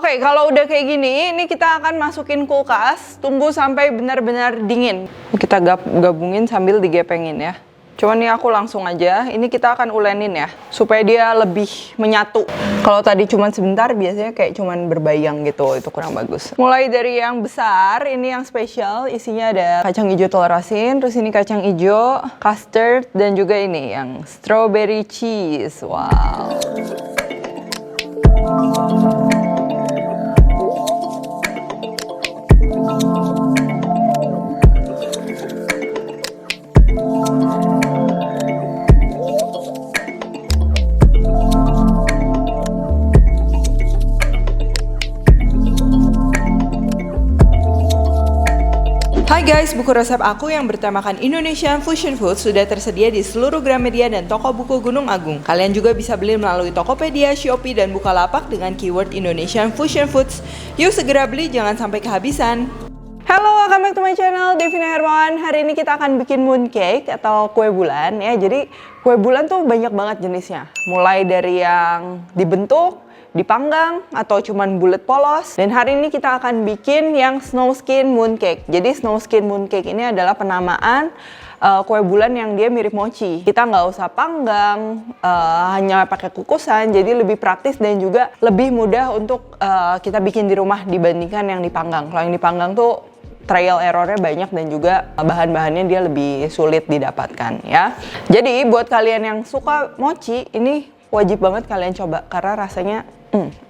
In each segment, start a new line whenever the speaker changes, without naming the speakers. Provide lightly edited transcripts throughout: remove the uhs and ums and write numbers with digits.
Oke, kalau udah kayak gini, ini kita akan masukin kulkas, tunggu sampai benar-benar dingin. Kita gabungin sambil digepengin ya. Cuman nih aku langsung aja, ini kita akan ulenin ya, supaya dia lebih menyatu. Kalau tadi cuman sebentar, biasanya kayak cuman berbayang gitu, itu kurang bagus. Mulai dari yang besar, ini yang spesial, isinya ada kacang hijau telur asin, terus ini kacang hijau, custard, dan juga ini yang strawberry cheese. Wow. Hai guys, buku resep aku yang bertemakan Indonesian Fusion Food sudah tersedia di seluruh Gramedia dan toko buku Gunung Agung. Kalian juga bisa beli melalui Tokopedia, Shopee, dan Bukalapak dengan keyword Indonesian Fusion Foods. Yuk segera beli, jangan sampai kehabisan. Halo, welcome back to my channel, Devina Hermawan. Hari ini kita akan bikin mooncake atau kue bulan ya. Jadi kue bulan tuh banyak banget jenisnya. Mulai dari yang dibentuk, dipanggang, atau cuman bulat polos. Dan hari ini kita akan bikin yang snow skin mooncake. Jadi snow skin mooncake ini adalah penamaan kue bulan yang dia mirip mochi. Kita nggak usah panggang, hanya pakai kukusan, jadi lebih praktis dan juga lebih mudah untuk kita bikin di rumah dibandingkan yang dipanggang. Kalau yang dipanggang tuh trial errornya banyak dan juga bahan-bahannya dia lebih sulit didapatkan ya. Jadi buat kalian yang suka mochi, ini wajib banget kalian coba karena rasanya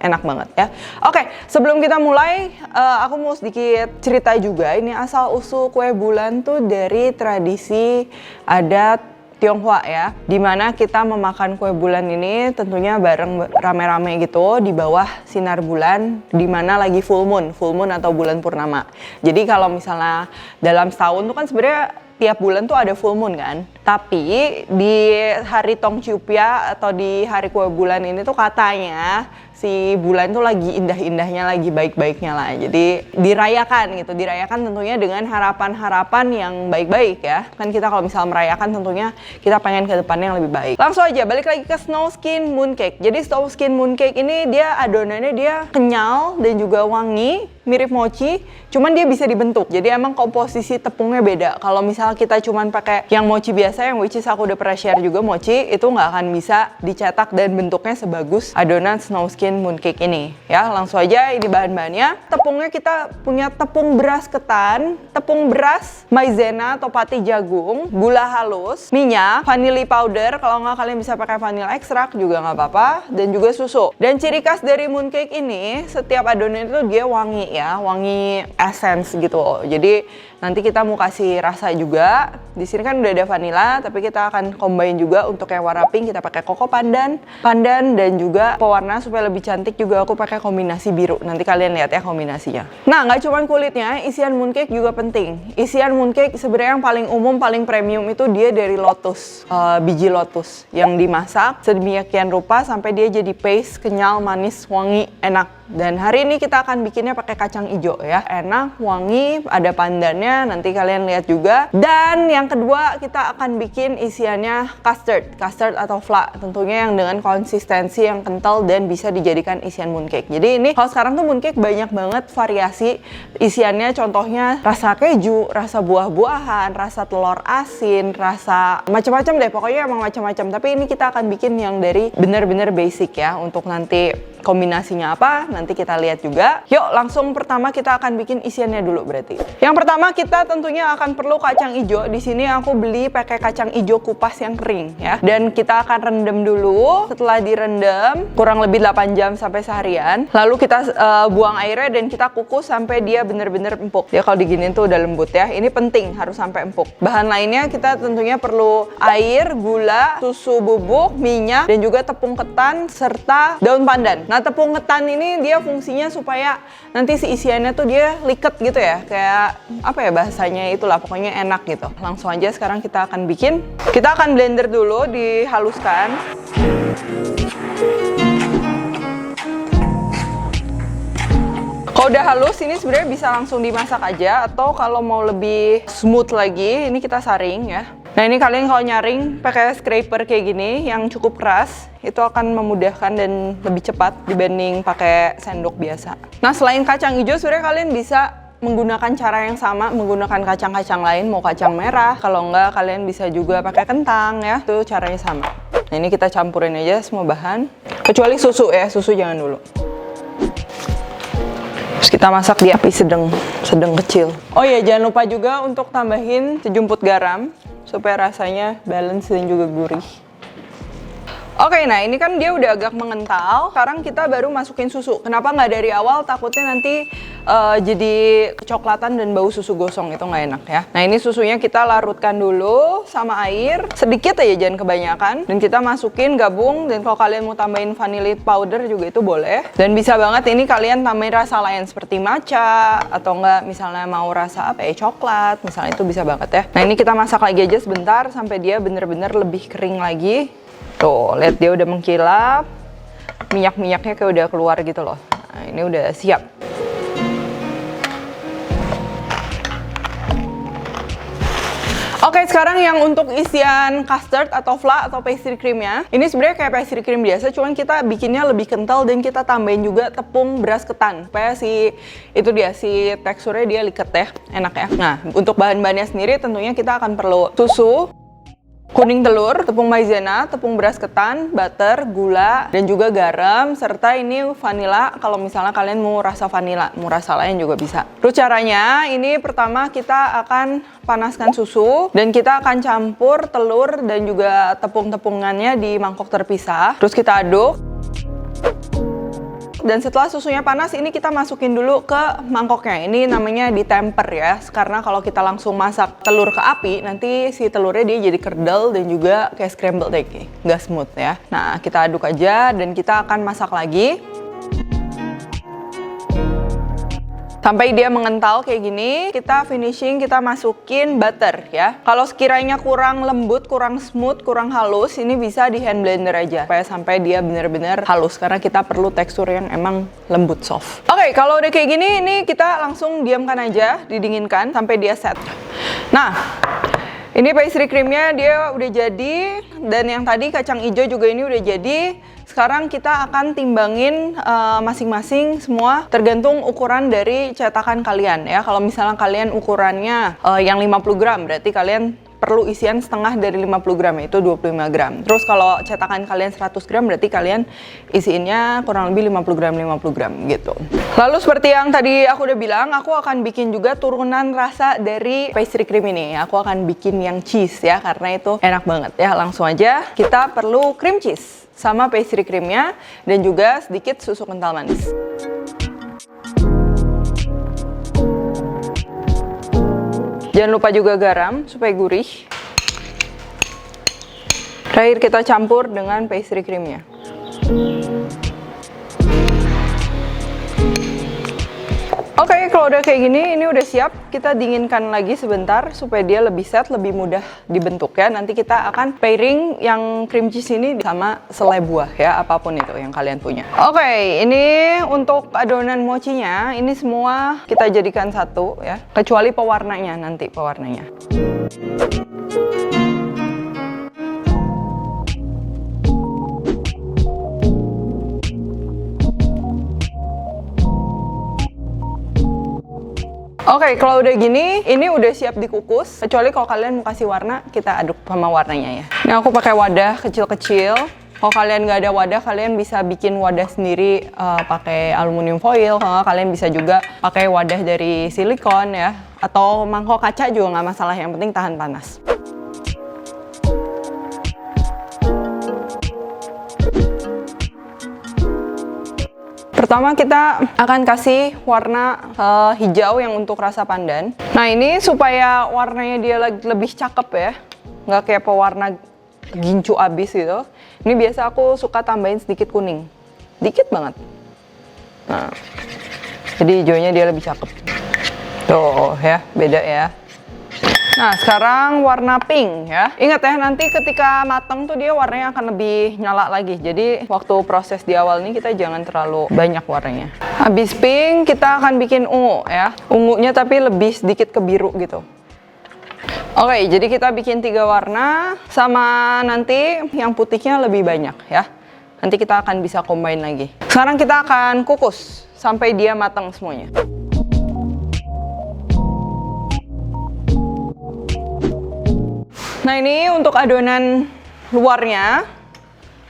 enak banget ya. Oke, sebelum kita mulai, aku mau sedikit cerita juga. Ini asal usul kue bulan tuh dari tradisi adat Tionghoa ya, dimana kita memakan kue bulan ini tentunya bareng rame-rame gitu di bawah sinar bulan, dimana lagi full moon atau bulan purnama. Jadi kalau misalnya dalam setahun tuh kan sebenarnya tiap bulan tuh ada full moon kan, tapi di hari Tong Ciupia atau di hari kue bulan ini tuh katanya si bulan tuh lagi indah-indahnya, lagi baik-baiknya lah. Jadi dirayakan gitu, dirayakan tentunya dengan harapan-harapan yang baik-baik ya. Kan kita kalau misal merayakan tentunya kita pengen ke depannya yang lebih baik. Langsung aja balik lagi ke snow skin mooncake. Jadi snow skin mooncake ini dia adonannya dia kenyal dan juga wangi, mirip mochi, cuman dia bisa dibentuk. Jadi emang komposisi tepungnya beda. Kalau misal kita cuman pakai yang mochi biasa, yang which is aku udah pernah share juga mochi, itu nggak akan bisa dicetak dan bentuknya sebagus adonan snow skin mooncake ini ya. Langsung aja ini bahan-bahannya. Tepungnya kita punya tepung beras ketan, tepung beras maizena atau pati jagung, gula halus, minyak, vanilla powder, kalau nggak kalian bisa pakai vanilla ekstrak juga nggak apa-apa, dan juga susu. Dan ciri khas dari mooncake ini, setiap adonan itu dia wangi ya, wangi essence gitu. Jadi nanti kita mau kasih rasa juga. Di sini kan udah ada vanilla, tapi kita akan combine juga untuk yang warna pink kita pakai koko pandan dan juga pewarna supaya lebih cantik juga aku pakai kombinasi biru. Nanti kalian lihat ya kombinasinya. Nah, nggak cuma kulitnya, isian mooncake juga penting. Isian mooncake sebenarnya yang paling umum, paling premium itu dia dari lotus, biji lotus yang dimasak sedemikian rupa sampai dia jadi paste, kenyal, manis, wangi, enak. Dan hari ini kita akan bikinnya pakai kacang hijau ya. Enak, wangi, ada pandannya, nanti kalian lihat juga. Dan yang kedua kita akan bikin isiannya custard atau fla. Tentunya yang dengan konsistensi yang kental dan bisa dijadikan isian mooncake. Jadi ini kalau sekarang tuh mooncake banyak banget variasi isiannya. Contohnya rasa keju, rasa buah-buahan, rasa telur asin, rasa macam-macam deh. Pokoknya emang macam-macam. Tapi ini kita akan bikin yang dari bener-bener basic ya. Untuk nanti kombinasinya apa, nanti kita lihat juga. Yuk langsung pertama kita akan bikin isiannya dulu berarti. Yang pertama kita tentunya akan perlu kacang hijau. Di sini aku beli pakai kacang hijau kupas yang kering ya. Dan kita akan rendam dulu. Setelah direndam kurang lebih 8 jam sampai seharian. Lalu kita buang airnya dan kita kukus sampai dia bener-bener empuk. Ya kalau diginiin tuh udah lembut ya. Ini penting harus sampai empuk. Bahan lainnya kita tentunya perlu air, gula, susu bubuk, minyak, dan juga tepung ketan serta daun pandan. Nah, tepung ketan ini dia fungsinya supaya nanti si isiannya tuh dia liket gitu ya. Kayak apa ya bahasanya, itulah pokoknya enak gitu. Langsung aja sekarang kita akan bikin. Kita akan blender dulu, dihaluskan. Kalau udah halus ini sebenarnya bisa langsung dimasak aja, atau kalau mau lebih smooth lagi ini kita saring ya. Nah ini kalian kalau nyaring pakai scraper kayak gini yang cukup keras, itu akan memudahkan dan lebih cepat dibanding pakai sendok biasa. Nah selain kacang hijau, sebenarnya kalian bisa menggunakan cara yang sama, menggunakan kacang-kacang lain, mau kacang merah, kalau enggak kalian bisa juga pakai kentang ya, itu caranya sama. Nah ini kita campurin aja semua bahan, kecuali susu ya, susu jangan dulu. Terus kita masak di api sedang kecil. Oh iya, jangan lupa juga untuk tambahin sejumput garam supaya rasanya balance dan juga gurih. Oke, nah ini kan dia udah agak mengental. Sekarang kita baru masukin susu. Kenapa nggak dari awal? Takutnya nanti jadi kecoklatan dan bau susu gosong, itu nggak enak ya. Nah ini susunya kita larutkan dulu sama air. Sedikit aja, jangan kebanyakan. Dan kita masukin gabung, dan kalau kalian mau tambahin vanilla powder juga itu boleh. Dan bisa banget ini kalian tambahin rasa lain seperti matcha, atau nggak misalnya mau rasa apa ya, coklat. Misalnya itu bisa banget ya. Nah ini kita masak lagi aja sebentar sampai dia bener-bener lebih kering lagi. Tuh, lihat dia udah mengkilap, minyak-minyaknya kayak udah keluar gitu loh. Nah, ini udah siap. Oke, sekarang yang untuk isian custard atau flan atau pastry creamnya, ini sebenarnya kayak pastry cream biasa, cuman kita bikinnya lebih kental dan kita tambahin juga tepung beras ketan supaya si teksturnya dia liket ya, enak ya. Nah, untuk bahan-bahannya sendiri tentunya kita akan perlu susu, kuning telur, tepung maizena, tepung beras ketan, butter, gula, dan juga garam, serta ini vanila kalau misalnya kalian mau rasa vanila, mau rasa lain juga bisa. Terus caranya, ini pertama kita akan panaskan susu, dan kita akan campur telur dan juga tepung-tepungannya di mangkok terpisah. Terus kita aduk. Dan setelah susunya panas, ini kita masukin dulu ke mangkoknya. Ini namanya ditemper ya, karena kalau kita langsung masak telur ke api, nanti si telurnya dia jadi kerdel dan juga kayak scrambled egg, nggak smooth ya. Nah, kita aduk aja dan kita akan masak lagi sampai dia mengental kayak gini. Kita finishing, kita masukin butter ya. Kalau sekiranya kurang lembut, kurang smooth, kurang halus, ini bisa di hand blender aja supaya sampai dia bener-bener halus, karena kita perlu tekstur yang emang lembut, soft. Oke, kalau udah kayak gini, ini kita langsung diamkan aja, didinginkan sampai dia set. Nah, ini pastry creamnya dia udah jadi, dan yang tadi kacang hijau juga ini udah jadi. Sekarang kita akan timbangin masing-masing semua tergantung ukuran dari cetakan kalian ya. Kalau misalnya kalian ukurannya yang 50 gram, berarti kalian perlu isian setengah dari 50 gram, yaitu 25 gram. Terus kalau cetakan kalian 100 gram, berarti kalian isiinnya kurang lebih 50 gram gitu. Lalu seperti yang tadi aku udah bilang, aku akan bikin juga turunan rasa dari pastry cream ini. Aku akan bikin yang cheese ya, karena itu enak banget ya. Langsung aja, kita perlu cream cheese sama pastry creamnya, dan juga sedikit susu kental manis. Jangan lupa juga garam supaya gurih. Terakhir kita campur dengan pastry creamnya. Oke, kalau udah kayak gini, ini udah siap. Kita dinginkan lagi sebentar supaya dia lebih set, lebih mudah dibentuk ya. Nanti kita akan pairing yang cream cheese ini sama selai buah ya, apapun itu yang kalian punya. Oke, ini untuk adonan mochinya, ini semua kita jadikan satu ya, kecuali pewarnanya nanti, pewarnanya. Oke, kalau udah gini, ini udah siap dikukus. Kecuali kalau kalian mau kasih warna, kita aduk sama warnanya ya. Ini aku pakai wadah kecil-kecil. Kalau kalian nggak ada wadah, kalian bisa bikin wadah sendiri pakai aluminium foil. Kalian bisa juga pakai wadah dari silikon ya. Atau mangkok kaca juga nggak masalah, yang penting tahan panas. Pertama kita akan kasih warna hijau yang untuk rasa pandan. Nah ini supaya warnanya dia lebih cakep ya, nggak kayak pewarna gincu abis gitu. Ini biasa aku suka tambahin sedikit kuning, dikit banget. Nah, jadi hijaunya dia lebih cakep. Tuh ya, beda ya. Nah sekarang warna pink ya. Ingat ya, nanti ketika matang tuh dia warnanya akan lebih nyala lagi. Jadi waktu proses di awal ini kita jangan terlalu banyak warnanya. Habis pink kita akan bikin ungu ya. Ungunya tapi lebih sedikit ke biru gitu. Oke, jadi kita bikin 3 warna, sama nanti yang putihnya lebih banyak ya. Nanti kita akan bisa combine lagi. Sekarang kita akan kukus sampai dia matang semuanya. Nah, ini untuk adonan luarnya,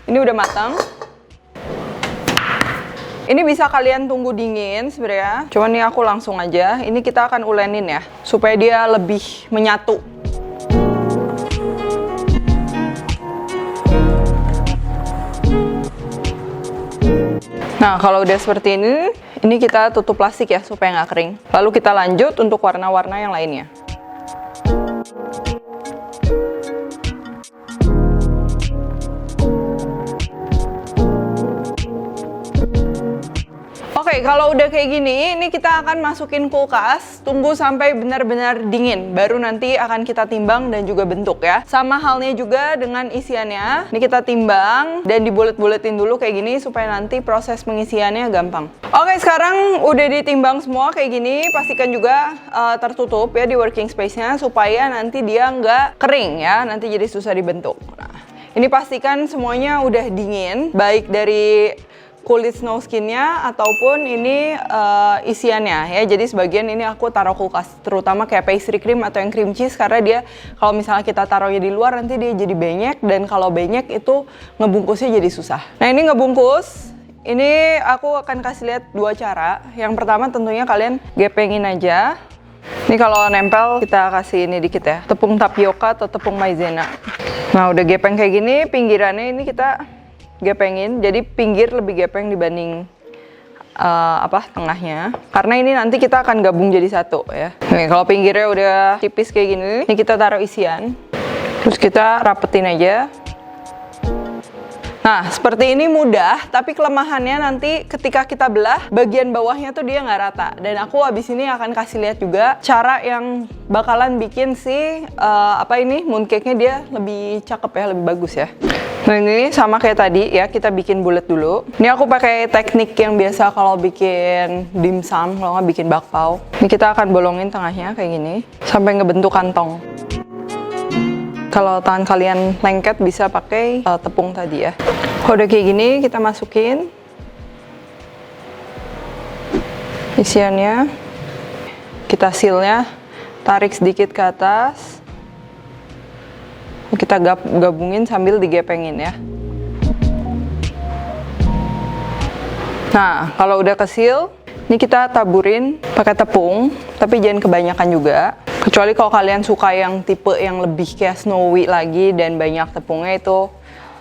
ini udah matang. Ini bisa kalian tunggu dingin sebenarnya. Cuman ini aku langsung aja. Ini kita akan ulenin ya, supaya dia lebih menyatu. Nah, kalau udah seperti ini kita tutup plastik ya, supaya nggak kering. Lalu kita lanjut untuk warna-warna yang lainnya. Oke, kalau udah kayak gini, ini kita akan masukin kulkas, tunggu sampai benar-benar dingin, baru nanti akan kita timbang dan juga bentuk ya. Sama halnya juga dengan isiannya, ini kita timbang dan dibulet-buletin dulu kayak gini supaya nanti proses pengisiannya gampang. Oke, sekarang udah ditimbang semua kayak gini, pastikan juga tertutup ya di working space-nya supaya nanti dia nggak kering ya, nanti jadi susah dibentuk. Nah, ini pastikan semuanya udah dingin, baik dari kulit snow skinnya ataupun ini isiannya ya. Jadi sebagian ini aku taruh kulkas, terutama kayak pastry cream atau yang cream cheese, karena dia kalau misalnya kita taruhnya di luar nanti dia jadi benyek, dan kalau benyek itu ngebungkusnya jadi susah. Nah, ini ngebungkus, ini aku akan kasih lihat 2 cara. Yang pertama tentunya kalian gepengin aja. Ini kalau nempel kita kasih ini dikit ya, tepung tapioka atau tepung maizena. Nah, udah gepeng kayak gini, pinggirannya ini kita gepengin, jadi pinggir lebih gepeng dibanding tengahnya, karena ini nanti kita akan gabung jadi satu ya. Nih, kalau pinggirnya udah tipis kayak gini, ini kita taruh isian, terus kita rapetin aja. Nah, seperti ini mudah, tapi kelemahannya nanti ketika kita belah, bagian bawahnya tuh dia nggak rata. Dan aku abis ini akan kasih lihat juga cara yang bakalan bikin si mooncake-nya dia lebih cakep ya, lebih bagus ya. Nah, ini sama kayak tadi ya, kita bikin bulat dulu. Ini aku pakai teknik yang biasa kalau bikin dimsum, kalau nggak bikin bakpao. Ini kita akan bolongin tengahnya kayak gini, sampai ngebentuk kantong. Kalau tangan kalian lengket bisa pakai tepung tadi ya. Kalau udah kayak gini, kita masukin isiannya. Kita sealnya, tarik sedikit ke atas. Kita gabungin sambil digepengin ya. Nah, kalau udah ke-seal, ini kita taburin pakai tepung, tapi jangan kebanyakan juga. Kecuali kalau kalian suka yang tipe yang lebih kayak snowy lagi dan banyak tepungnya, itu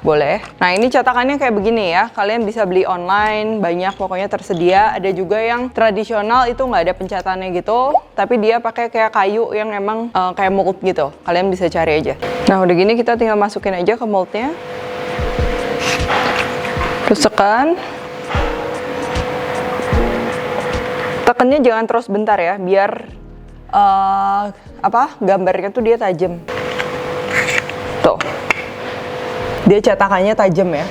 boleh. Nah, ini cetakannya kayak begini ya. Kalian bisa beli online, banyak pokoknya tersedia. Ada juga yang tradisional itu nggak ada pencetannya gitu, tapi dia pakai kayak kayu yang emang kayak mold gitu. Kalian bisa cari aja. Nah, udah gini kita tinggal masukin aja ke moldnya. Terus tekan. Tekannya jangan terus bentar ya, biar gambarnya tuh dia tajam. Tuh. Dia cetakannya tajam ya.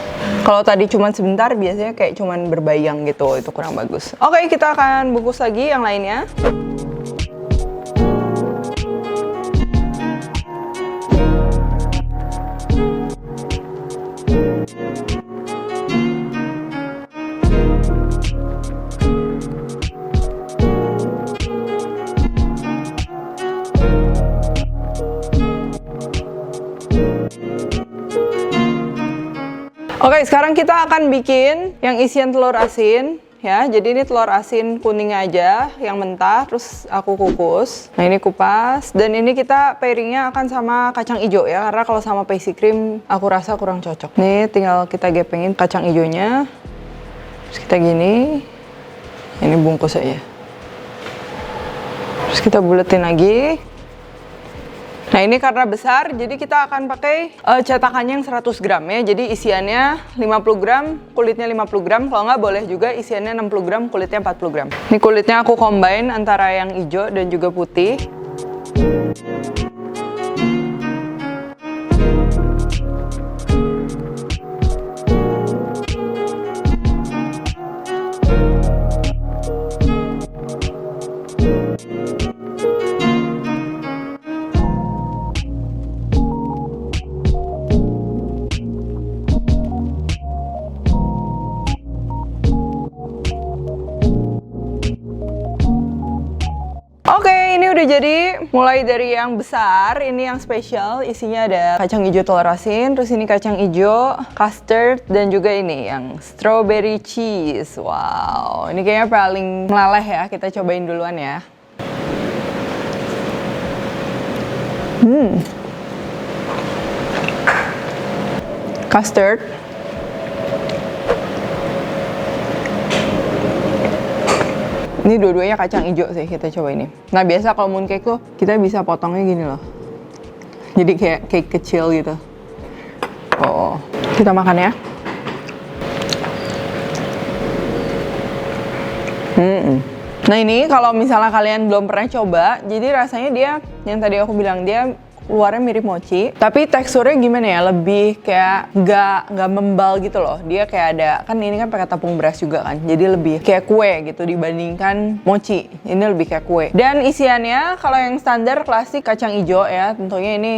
Kalau tadi cuman sebentar, biasanya kayak cuman berbayang gitu, itu kurang bagus. Oke, kita akan bungkus lagi yang lainnya. Oke, sekarang kita akan bikin yang isian telur asin ya. Jadi ini telur asin kuning aja yang mentah, terus aku kukus. Nah, ini kupas, dan ini kita pairingnya akan sama kacang hijau ya, karena kalau sama pastry cream aku rasa kurang cocok. Nih, tinggal kita gepengin kacang hijaunya. Terus kita gini. Ini bungkus aja. Terus kita buletin lagi. Nah, ini karena besar, jadi kita akan pakai cetakannya yang 100 gram ya. Jadi isiannya 50 gram, kulitnya 50 gram. Kalau nggak boleh juga isiannya 60 gram, kulitnya 40 gram. Ini kulitnya aku combine antara yang hijau dan juga putih. udah jadi, mulai dari yang besar, ini yang spesial, isinya ada kacang hijau telur asin, terus ini kacang hijau, custard, dan juga ini yang strawberry cheese. Wow, ini kayaknya paling meleleh ya, kita cobain duluan ya. Custard. Ini dua-duanya kacang hijau sih, kita coba ini. Nah biasa kalau mooncake tuh kita bisa potongnya gini loh. Jadi kayak cake kecil gitu. Oh, kita makan ya. Nah ini kalau misalnya kalian belum pernah coba, jadi rasanya dia, yang tadi aku bilang, dia luarnya mirip mochi, tapi teksturnya gimana ya, lebih kayak nggak membal gitu loh. Dia kayak ada, kan ini kan pakai tepung beras juga kan, jadi lebih kayak kue gitu dibandingkan mochi. Ini lebih kayak kue. Dan isiannya kalau yang standar klasik kacang hijau ya, tentunya ini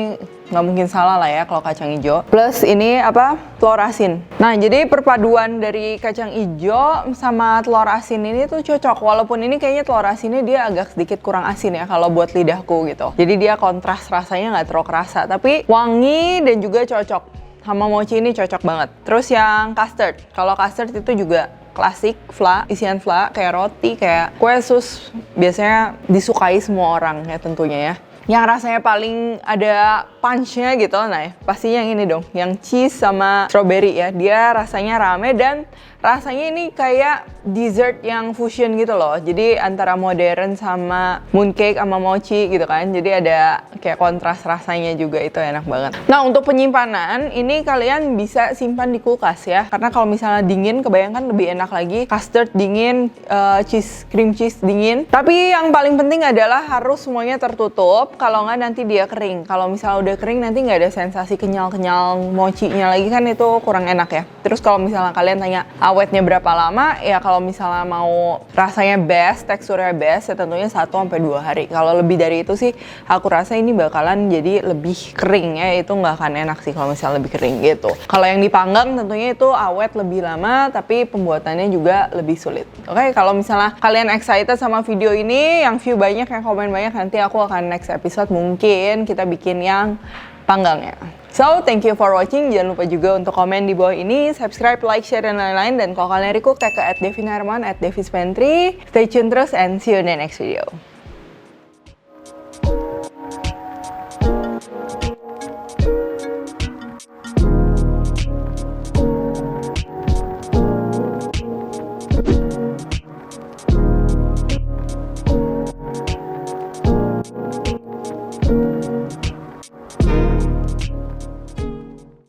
nggak mungkin salah lah ya kalau kacang hijau. Plus ini apa? Telur asin. Nah jadi perpaduan dari kacang hijau sama telur asin ini tuh cocok. Walaupun ini kayaknya telur asinnya dia agak sedikit kurang asin ya kalau buat lidahku gitu. Jadi dia kontras rasanya nggak terlalu kerasa, tapi wangi dan juga cocok. Sama mochi ini cocok banget. Terus yang custard. Kalau custard itu juga klasik, fla, isian fla, kayak roti, kayak kue sus. Biasanya disukai semua orang ya tentunya ya. Yang rasanya paling ada punch-nya gitu, nah pastinya yang ini dong, yang cheese sama strawberry ya. Dia rasanya rame dan rasanya ini kayak dessert yang fusion gitu loh. Jadi antara modern sama mooncake sama mochi gitu kan. Jadi ada kayak kontras rasanya juga, itu enak banget. Nah untuk penyimpanan, ini kalian bisa simpan di kulkas ya. Karena kalau misalnya dingin, kebayangkan lebih enak lagi. Custard dingin, cream cheese dingin. Tapi yang paling penting adalah harus semuanya tertutup. Kalau nggak nanti dia kering. Kalau misalnya udah kering nanti nggak ada sensasi kenyal-kenyal mochinya lagi, kan itu kurang enak ya. Terus kalau misalnya kalian tanya awetnya berapa lama, ya kalau misalnya mau rasanya best, teksturnya best, ya tentunya 1-2 hari. Kalau lebih dari itu sih aku rasa ini bakalan jadi lebih kering ya, itu nggak akan enak sih kalau misalnya lebih kering gitu. Kalau yang dipanggang tentunya itu awet lebih lama, tapi pembuatannya juga lebih sulit. Oke, kalau misalnya kalian excited sama video ini, yang view banyak, yang komen banyak, nanti aku akan next episode mungkin kita bikin yang panggangnya. So, thank you for watching. Jangan lupa juga untuk komen di bawah ini, subscribe, like, share, dan lain-lain. Dan kalau kalian request, tag ke @devinarman, @devispantry. Stay tune terus and see you in the next video.